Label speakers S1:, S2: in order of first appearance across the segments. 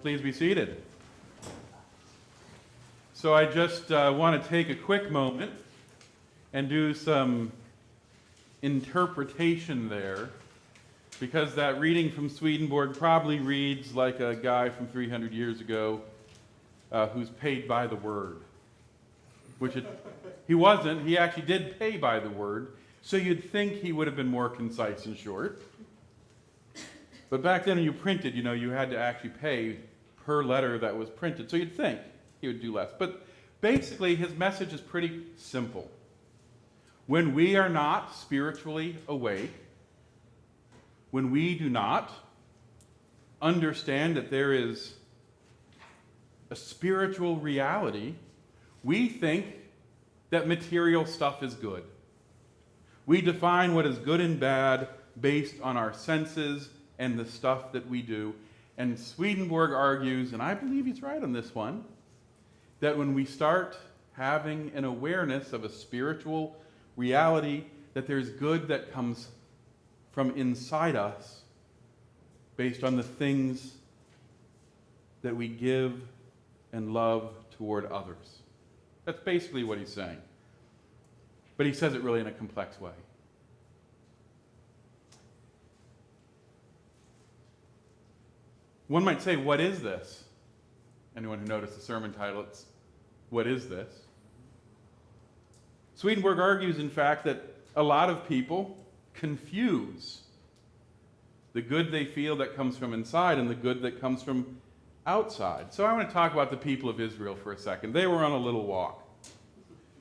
S1: Please be seated. So I just want to take a quick moment and do some interpretation there, because that reading from Swedenborg probably reads like a guy from 300 years ago who's paid by the word. He wasn't. He actually did pay by the word, so you'd think he would have been more concise and short. But back then when you printed, you had to actually pay per letter that was printed. So you'd think he would do less. But basically his message is pretty simple. When we are not spiritually awake, when we do not understand that there is a spiritual reality, we think that material stuff is good. We define what is good and bad based on our senses and the stuff that we do. And Swedenborg argues, and I believe he's right on this one, that when we start having an awareness of a spiritual reality, that there's good that comes from inside us based on the things that we give and love toward others. That's basically what he's saying. But he says it really in a complex way. One might say, what is this? Anyone who noticed the sermon title, it's what is this? Swedenborg argues, in fact, that a lot of people confuse the good they feel that comes from inside and the good that comes from outside. So I want to talk about the people of Israel for a second. They were on a little walk.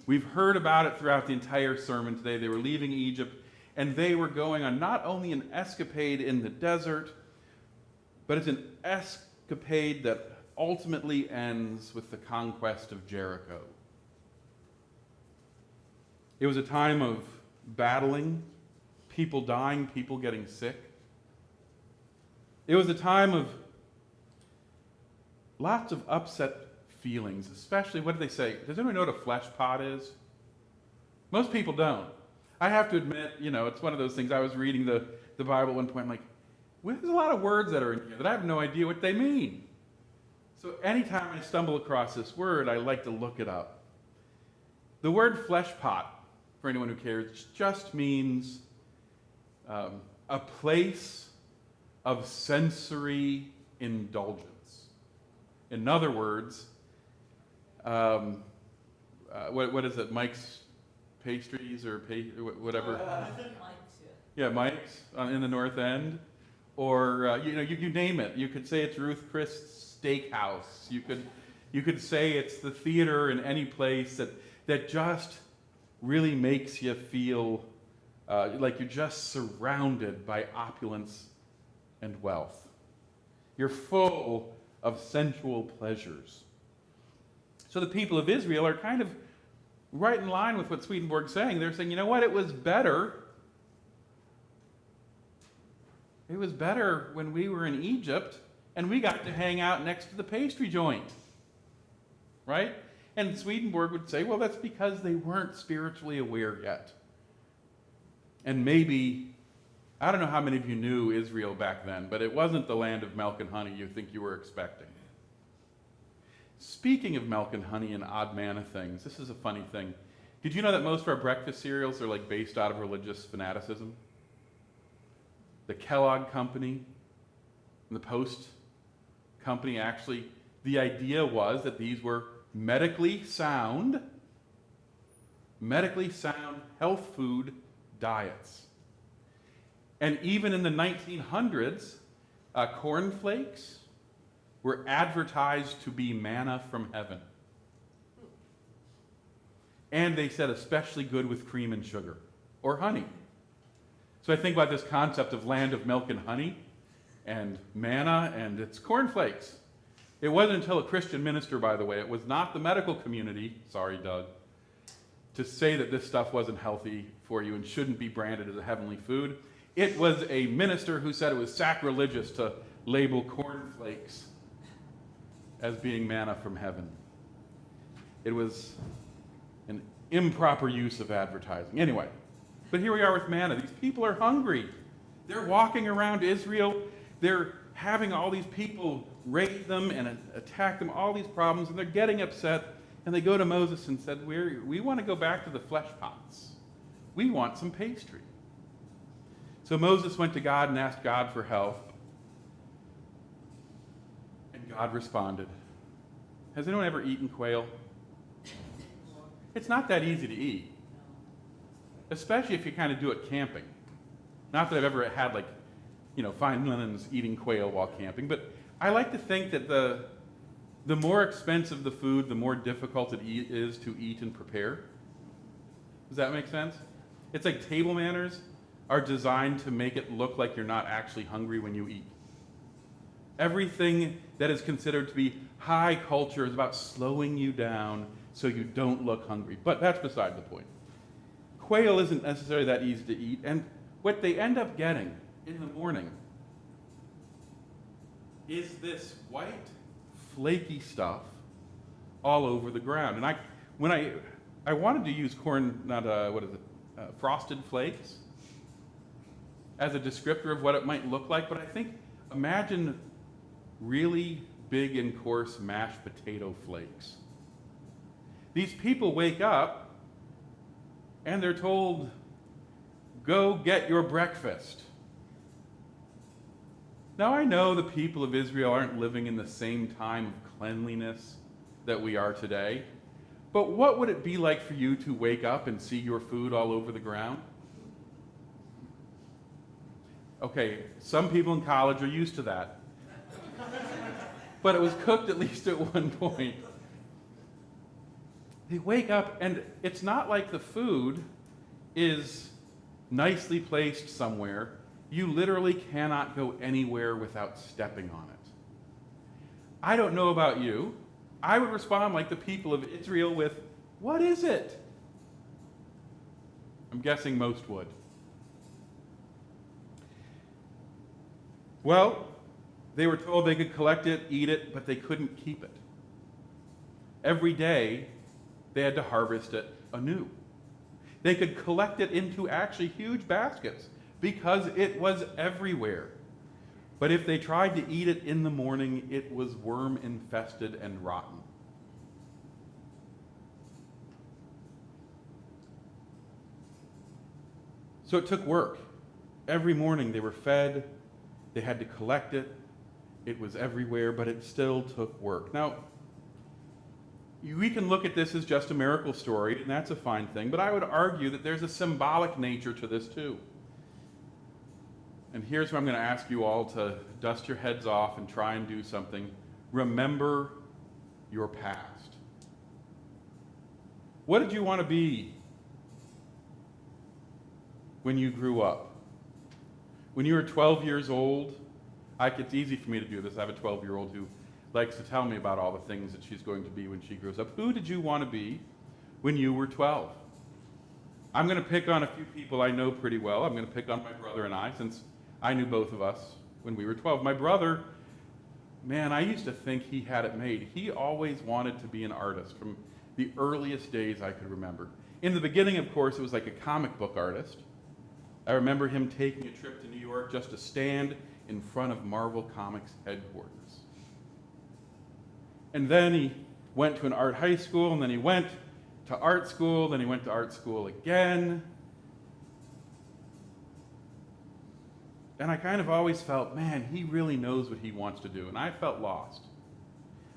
S1: We've heard about it throughout the entire sermon today. They were leaving Egypt, and they were going on not only an escapade in the desert, but it's an escapade that ultimately ends with the conquest of Jericho. It was a time of battling, people dying, people getting sick. It was a time of lots of upset feelings, especially, what do they say? Does anyone know what a flesh pot is? Most people don't. I have to admit, it's one of those things. I was reading the Bible at one point, I'm like, well, there's a lot of words that are in here that I have no idea what they mean. So anytime I stumble across this word, I like to look it up. The word flesh pot, for anyone who cares, just means a place of sensory indulgence. In other words, what is it, Mike's Pastries or whatever? Yeah, Mike's in the North End. Or, you name it. You could say it's Ruth Chris's Steakhouse. You could say it's the theater in any place that just really makes you feel like you're just surrounded by opulence and wealth. You're full of sensual pleasures. So the people of Israel are kind of right in line with what Swedenborg's saying. They're saying, you know what, it was better. It was better when we were in Egypt and we got to hang out next to the pastry joint. Right? And Swedenborg would say, well, that's because they weren't spiritually aware yet. And maybe, I don't know how many of you knew Israel back then, but it wasn't the land of milk and honey you think you were expecting. Speaking of milk and honey and odd manna things, this is a funny thing. Did you know that most of our breakfast cereals are based out of religious fanaticism? The Kellogg Company and the Post Company, actually, the idea was that these were medically sound health food diets. And even in the 1900s, cornflakes were advertised to be manna from heaven. And they said especially good with cream and sugar, or honey. So I think about this concept of land of milk and honey, and manna, and it's cornflakes. It wasn't until a Christian minister, by the way, it was not the medical community, sorry Doug, to say that this stuff wasn't healthy for you and shouldn't be branded as a heavenly food. It was a minister who said it was sacrilegious to label cornflakes as being manna from heaven. It was an improper use of advertising. Anyway, but here we are with manna. These people are hungry. They're walking around Israel. They're having all these people raid them and attack them, all these problems, and they're getting upset, and they go to Moses and said, we want to go back to the flesh pots. We want some pastry. So Moses went to God and asked God for help, and God responded. Has anyone ever eaten quail? It's not that easy to eat, especially if you kind of do it camping. Not that I've ever had, fine linens eating quail while camping, but I like to think that the more expensive the food, the more difficult it is to eat and prepare. Does that make sense? It's like table manners are designed to make it look like you're not actually hungry when you eat. Everything that is considered to be high culture is about slowing you down so you don't look hungry. But that's beside the point. Quail isn't necessarily that easy to eat, and what they end up getting in the morning is this white, flaky stuff all over the ground. And when I wanted to use corn, Frosted Flakes as a descriptor of what it might look like, but I think imagine really big and coarse mashed potato flakes. These people wake up and they're told, go get your breakfast. Now I know the people of Israel aren't living in the same time of cleanliness that we are today, but what would it be like for you to wake up and see your food all over the ground? Okay, some people in college are used to that. But it was cooked at least at one point. They wake up and it's not like the food is nicely placed somewhere. You literally cannot go anywhere without stepping on it. I don't know about you. I would respond like the people of Israel with, what is it? I'm guessing most would. Well, they were told they could collect it, eat it, but they couldn't keep it. Every day, they had to harvest it anew. They could collect it into actually huge baskets because it was everywhere. But if they tried to eat it in the morning, it was worm-infested and rotten. So it took work. Every morning they were fed, they had to collect it, it was everywhere, but it still took work. Now, we can look at this as just a miracle story, and that's a fine thing, but I would argue that there's a symbolic nature to this too. And here's where I'm going to ask you all to dust your heads off and try and do something. Remember your past. What did you want to be when you grew up? When you were 12 years old, it's easy for me to do this. I have a 12-year-old who likes to tell me about all the things that she's going to be when she grows up. Who did you want to be when you were 12? I'm going to pick on a few people I know pretty well. I'm going to pick on my brother and I, since I knew both of us when we were 12. My brother, man, I used to think he had it made. He always wanted to be an artist from the earliest days I could remember. In the beginning, of course, it was like a comic book artist. I remember him taking a trip to New York just to stand in front of Marvel Comics headquarters. And then he went to an art high school, and then he went to art school, then he went to art school again. And I kind of always felt, man, he really knows what he wants to do. And I felt lost.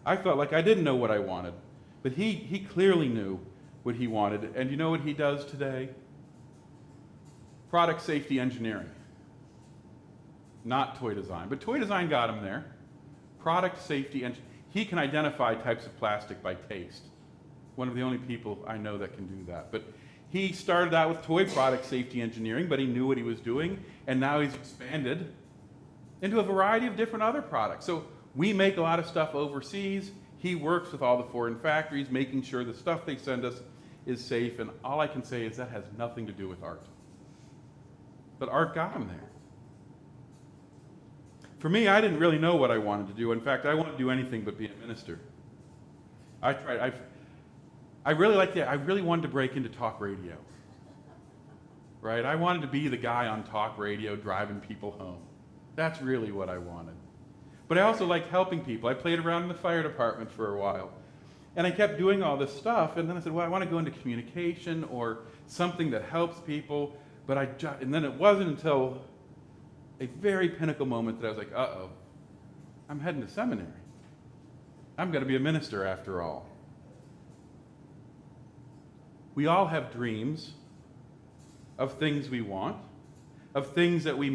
S1: I felt like I didn't know what I wanted. But he clearly knew what he wanted. And you know what he does today? Product safety engineering. Not toy design. But toy design got him there. Product safety engineering. He can identify types of plastic by taste. One of the only people I know that can do that. But he started out with toy product safety engineering, but he knew what he was doing, and now he's expanded into a variety of different other products. So we make a lot of stuff overseas. He works with all the foreign factories, making sure the stuff they send us is safe, and all I can say is that has nothing to do with art. But art got him there. For me, I didn't really know what I wanted to do. In fact, I wanted to do anything but be a minister. I tried. I really wanted to break into talk radio. Right? I wanted to be the guy on talk radio driving people home. That's really what I wanted. But I also liked helping people. I played around in the fire department for a while. And I kept doing all this stuff, and then I said, well, I want to go into communication or something that helps people. And then it wasn't until a very pinnacle moment that I was like, uh-oh, I'm heading to seminary. I'm going to be a minister after all. We all have dreams of things we want, of things that we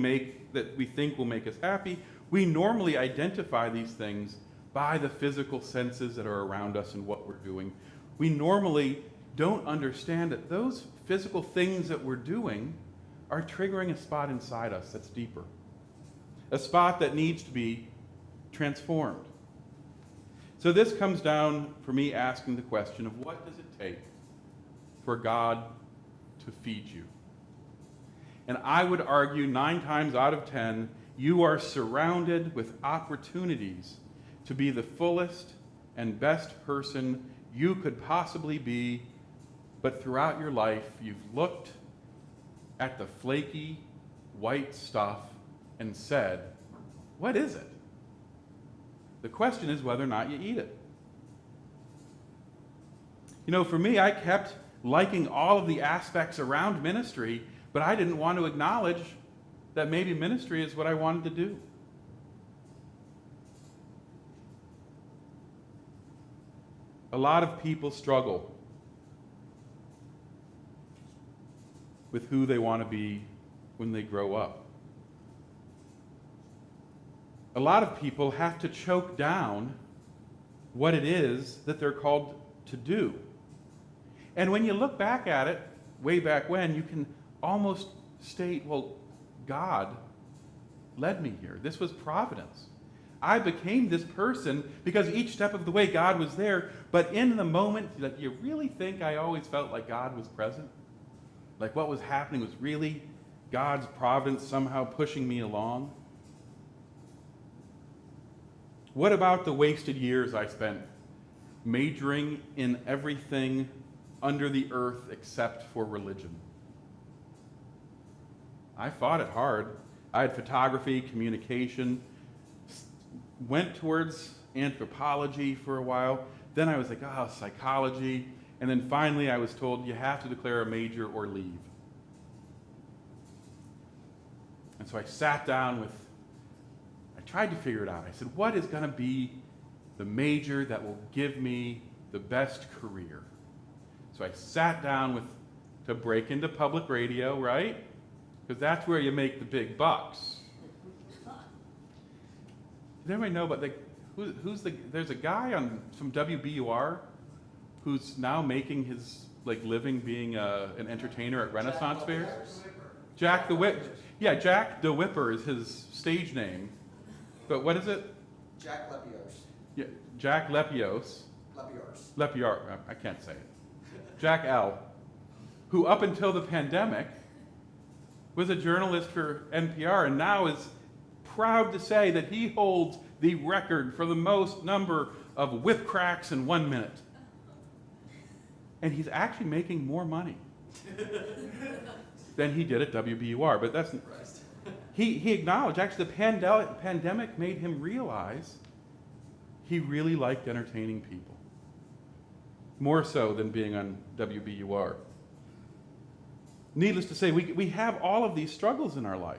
S1: think will make us happy. We normally identify these things by the physical senses that are around us and what we're doing. We normally don't understand that those physical things that we're doing are triggering a spot inside us that's deeper, a spot that needs to be transformed. So this comes down for me asking the question of what does it take for God to feed you? And I would argue 9 times out of 10, you are surrounded with opportunities to be the fullest and best person you could possibly be, but throughout your life, you've looked at the flaky, white stuff and said, what is it? The question is whether or not you eat it. You know, for me, I kept liking all of the aspects around ministry, but I didn't want to acknowledge that maybe ministry is what I wanted to do. A lot of people struggle with who they want to be when they grow up. A lot of people have to choke down what it is that they're called to do. And when you look back at it, way back when, you can almost state, well, God led me here. This was providence. I became this person because each step of the way God was there, but in the moment, that you really think I always felt like God was present? Like what was happening was really God's providence somehow pushing me along? What about the wasted years I spent majoring in everything under the earth except for religion? I fought it hard. I had photography, communication, went towards anthropology for a while. Then I was like, psychology. And then finally I was told you have to declare a major or leave. And so I sat down I tried to figure it out. I said, what is going to be the major that will give me the best career? So I sat down to break into public radio, right? Because that's where you make the big bucks. Does anybody know about there's a guy from WBUR who's now making his living being an entertainer at Renaissance fairs? Jack the Whipper. Yeah, Jack the Whipper is his stage name. But what is it?
S2: Jack Lepios.
S1: Yeah, Jack Lepios. Lepios. I can't say it. Jack L., who up until the pandemic was a journalist for NPR and now is proud to say that he holds the record for the most number of whip cracks in 1 minute. And he's actually making more money than he did at WBUR. But that's he acknowledged actually the pandemic made him realize he really liked entertaining people. More so than being on WBUR. Needless to say, we have all of these struggles in our life.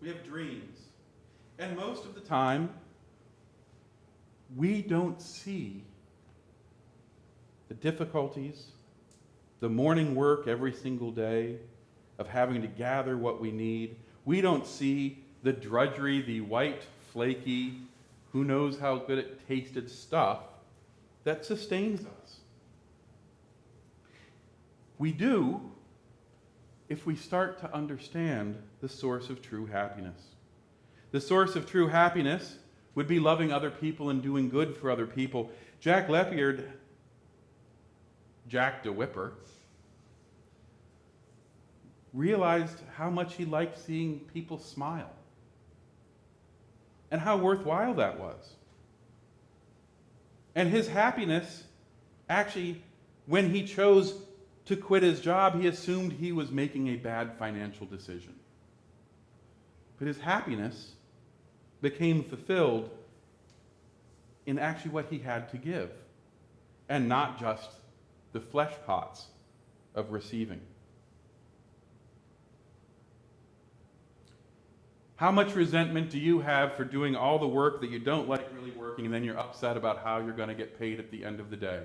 S1: We have dreams. And most of the time, we don't see the difficulties, the morning work every single day of having to gather what we need. We don't see the drudgery, the white, flaky, who knows how good it tasted stuff that sustains us. We do if we start to understand the source of true happiness. The source of true happiness would be loving other people and doing good for other people. Jack Lepiard, Jack the Whipper, realized how much he liked seeing people smile and how worthwhile that was. And his happiness, actually, when he chose to quit his job, he assumed he was making a bad financial decision. But his happiness became fulfilled in actually what he had to give, and not just the flesh pots of receiving. How much resentment do you have for doing all the work that you don't like really working, and then you're upset about how you're going to get paid at the end of the day?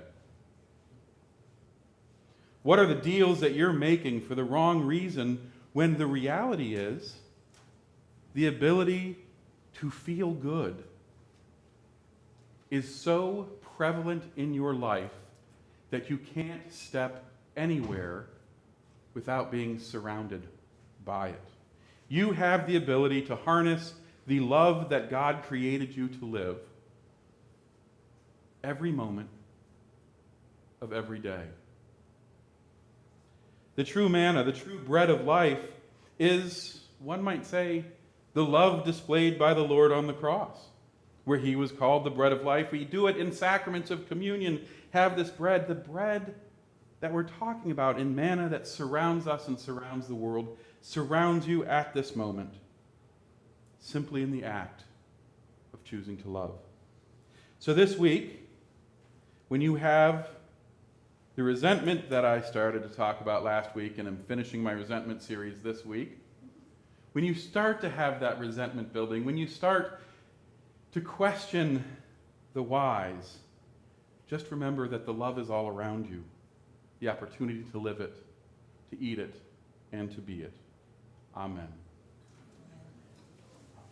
S1: What are the deals that you're making for the wrong reason, when the reality is the ability to feel good is so prevalent in your life that you can't step anywhere without being surrounded by it? You have the ability to harness the love that God created you to live every moment of every day. The true manna, the true bread of life, is, one might say, the love displayed by the Lord on the cross, where he was called the bread of life. We do it in sacraments of communion, have this bread, the bread that we're talking about in manna that surrounds us and surrounds the world, surrounds you at this moment, simply in the act of choosing to love. So this week, when you have the resentment that I started to talk about last week, and I'm finishing my resentment series this week, when you start to have that resentment building, when you start to question the whys, just remember that the love is all around you, the opportunity to live it, to eat it, and to be it. Amen.